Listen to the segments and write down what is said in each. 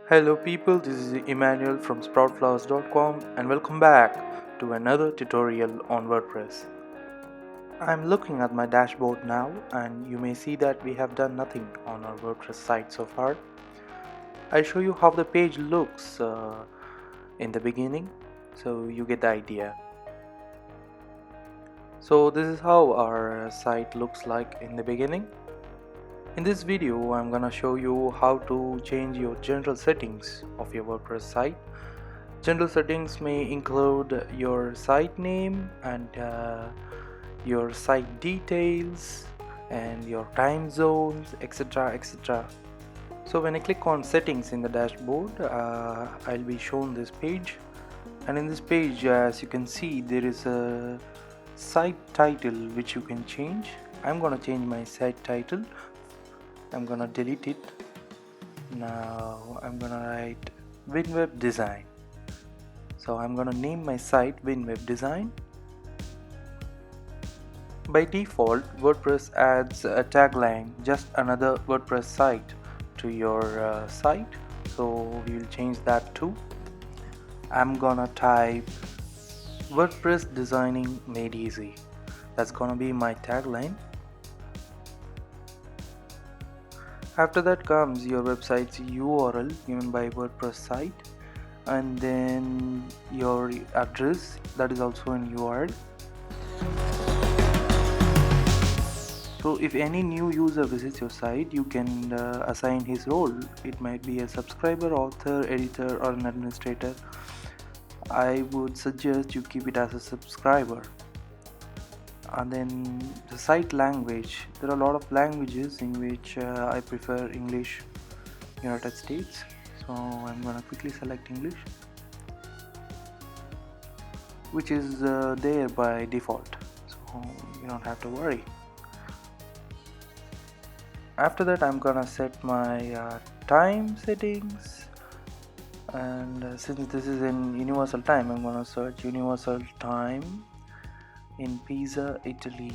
Hello people, this is Emmanuel from sproutflowers.com and welcome back to another tutorial on WordPress. I'm looking at my dashboard now and you may see that we have done nothing on our WordPress site so far. I'll show you how the page looks in the beginning so you get the idea. So this is how our site looks like in the beginning. In this video, I'm gonna show you how to change your general settings of your WordPress site. General settings may include your site name and your site details and your time zones, etc. So when I click on settings in the dashboard, I'll be shown this page, and in this page, as you can see, there is a site title which you can change. I'm gonna change my site title. I'm gonna delete it. Now I'm gonna write WinWeb Design. So I'm gonna name my site WinWeb Design. By default, WordPress adds a tagline, just another WordPress site, to your site. So we will change that too. I'm gonna type WordPress designing made easy. That's gonna be my tagline. After that comes your website's URL given by WordPress site, and then your address, that is also an URL. So if any new user visits your site, you can assign his role. It might be a subscriber, author, editor, or an administrator. I would suggest you keep it as a subscriber. And then the site language, there are a lot of languages in which I prefer English, United States. So I'm gonna quickly select English, which is there by default, so you don't have to worry. After that, I'm gonna set my time settings, and since this is in universal time, I'm gonna search universal time in Pisa, Italy.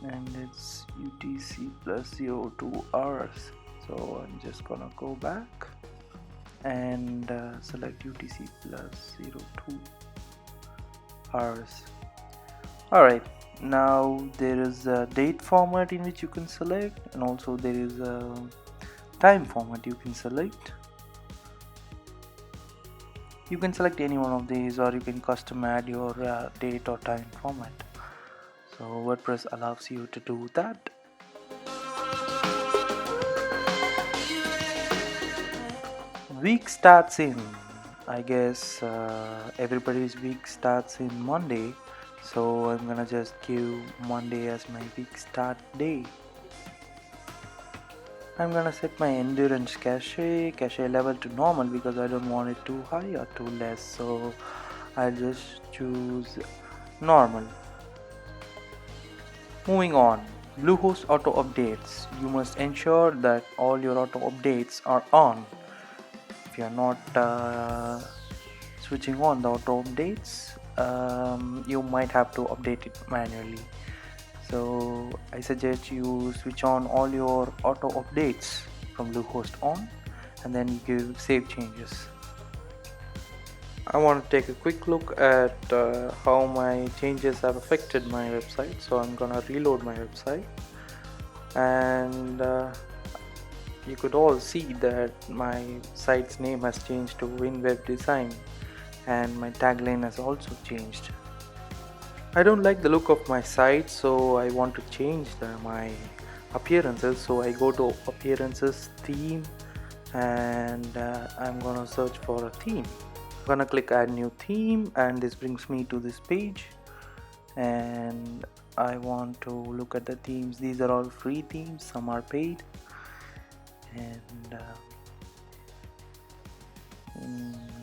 And it's UTC plus 02 hours. So I'm just gonna go back and select UTC plus 02 hours. Alright, now there is a date format in which you can select, and also there is a time format you can select. You can select any one of these, or you can custom add your date or time format. So WordPress allows you to do that. Week starts in, I guess everybody's week starts in Monday, so I'm gonna just give Monday as my week start day. I'm gonna set my endurance cache level to normal because I don't want it too high or too less, so I'll just choose normal. Moving on, Bluehost auto updates. You must ensure that all your auto updates are on. If you're not switching on the auto updates, you might have to update it manually. So I suggest you switch on all your auto updates from Bluehost on, and then you give save changes. I want to take a quick look at how my changes have affected my website. So I'm gonna reload my website, and you could all see that my site's name has changed to WinWeb Design, and my tagline has also changed. I don't like the look of my site, so I want to change my appearances. So I go to appearances, theme, and I'm gonna search for a theme. I'm gonna click add new theme, and this brings me to this page, and I want to look at the themes. These are all free themes, some are paid, and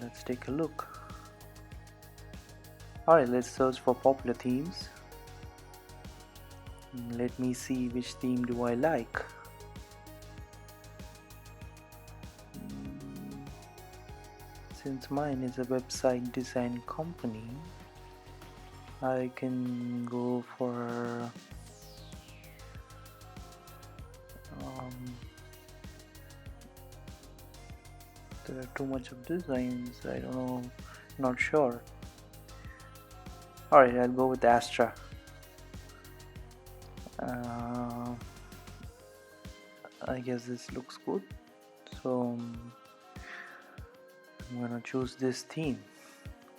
let's take a look. Alright, let's search for popular themes. Let me see which theme do I like. Since mine is a website design company, I can go for there are too much of designs. I don't know, not sure. Alright, I'll go with Astra. I guess this looks good, so I'm gonna choose this theme.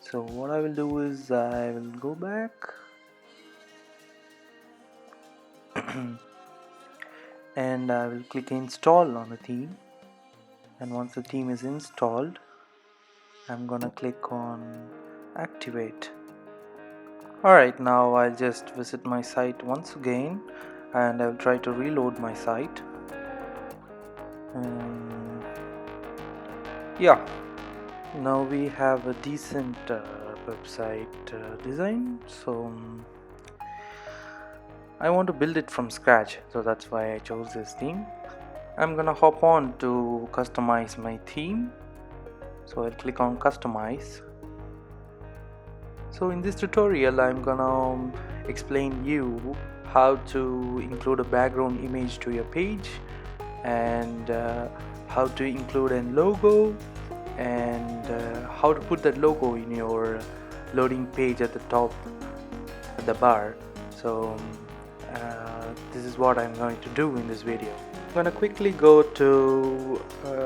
So what I will do is I will go back and I will click install on the theme, and once the theme is installed I'm gonna click on activate. Alright, now I'll just visit my site once again and I'll try to reload my site. Yeah, now we have a decent website design, so I want to build it from scratch, so that's why I chose this theme. I'm gonna hop on to customize my theme, so I'll click on customize. So in this tutorial I'm gonna explain you how to include a background image to your page, and how to include a logo, and how to put that logo in your loading page at the top at the bar. So this is what I'm going to do in this video. I'm going to quickly go to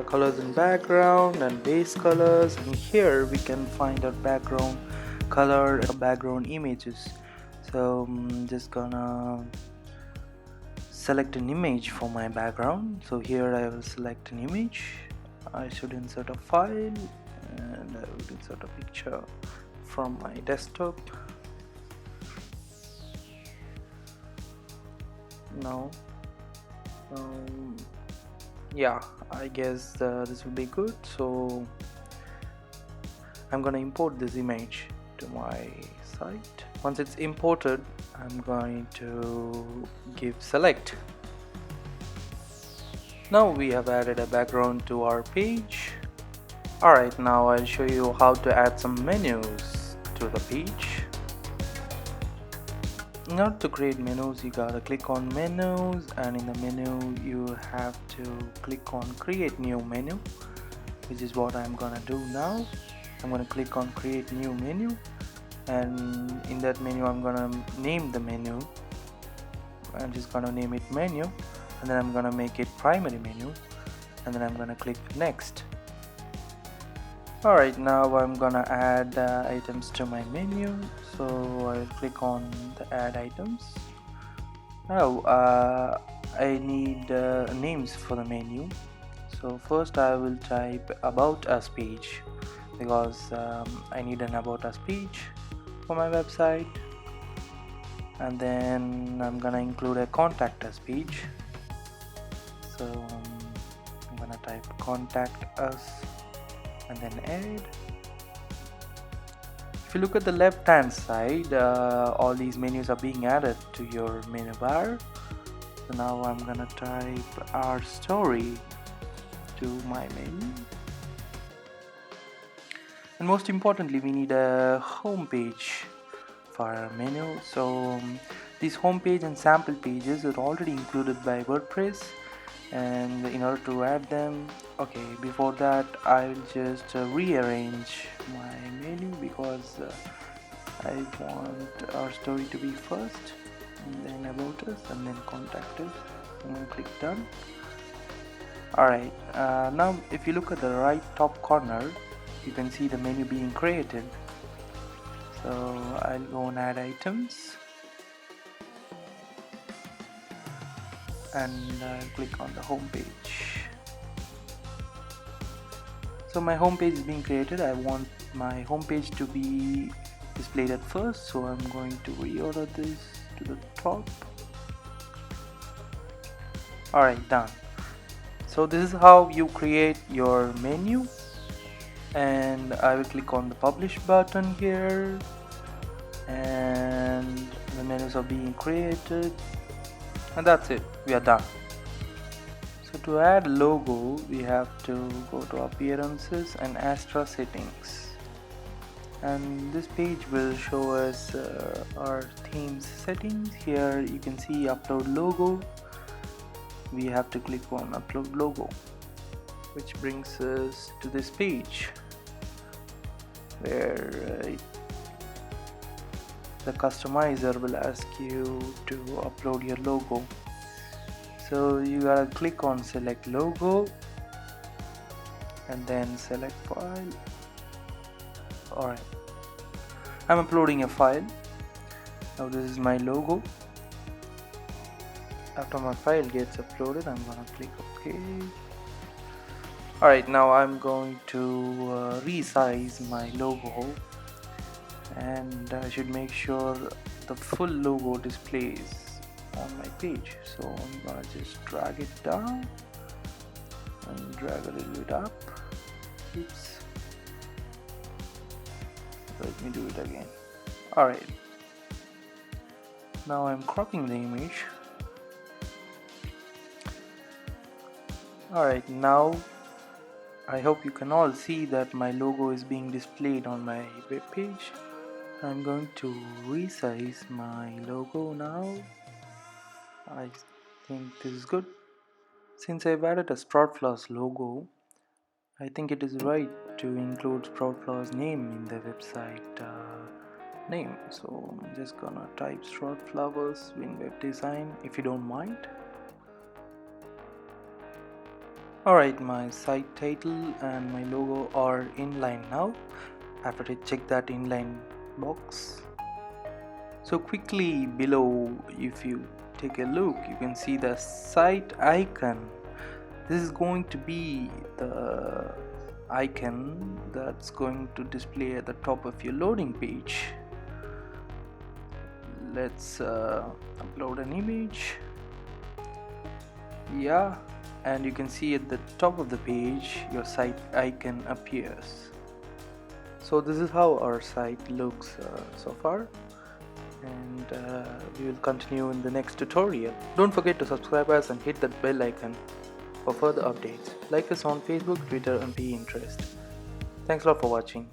colors and background and base colors, and here we can find our background color and background images. So I'm just gonna select an image for my background. So here I will select an image. I should insert a file, and I will insert a picture from my desktop. Now yeah, I guess this will be good. So I'm gonna import this image to my site. Once it's imported, I'm going to give select. Now we have added a background to our page. Alright, now I'll show you how to add some menus to the page. In order to create menus, you gotta click on menus, and in the menu you have to click on create new menu, which is what I'm gonna do now. I'm gonna click on create new menu, and in that menu I'm gonna name the menu. I'm just gonna name it menu, and then I'm gonna make it primary menu, and then I'm gonna click next. Alright, now I'm gonna add items to my menu, so I'll click on the add items. Now I need names for the menu. So first I will type about us page, because I need an about us page for my website, and then I'm gonna include a contact us page. So I'm gonna type contact us and then add. If you look at the left hand side, all these menus are being added to your menu bar. So now I'm gonna type our story to my menu, and most importantly we need a home page for our menu. So these home page and sample pages are already included by WordPress, and in order to add them, okay, before that I'll just rearrange my menu, because I want our story to be first, and then about us, and then contact us, and then click done. Alright, now if you look at the right top corner, you can see the menu being created. So I'll go and add items, and I'll click on the home page. So my home page is being created. I want my home page to be displayed at first, so I'm going to reorder this to the top. Alright, done. So this is how you create your menu, and I will click on the publish button here, and the menus are being created, and that's it, we are done. So to add logo, we have to go to appearances and Astra settings, and this page will show us our themes settings. Here you can see upload logo. We have to click on upload logo. which brings us to this page where the customizer will ask you to upload your logo. So you gotta click on select logo and then select file. Alright, I'm uploading a file. Now this is my logo. After my file gets uploaded, I'm gonna click OK. Alright, now I'm going to resize my logo, and I should make sure the full logo displays on my page. So I'm gonna just drag it down and drag a little bit up. Oops. Let me do it again. Alright. Now I'm cropping the image. Alright, now I hope you can all see that my logo is being displayed on my web page. I'm going to resize my logo now. I think this is good. Since I've added a Sproutflowers logo, I think it is right to include Sproutflowers name in the website name. So I'm just gonna type Sproutflowers in web design, if you don't mind. Alright, my site title and my logo are inline now. After I check that inline box. So quickly below, if you take a look, you can see the site icon. This is going to be the icon that's going to display at the top of your loading page. Let's upload an image. Yeah, and you can see at the top of the page your site icon appears. So this is how our site looks so far, and we will continue in the next tutorial. Don't forget to subscribe us and hit that bell icon for further updates. Like us on Facebook, Twitter and Pinterest. Thanks a lot for watching.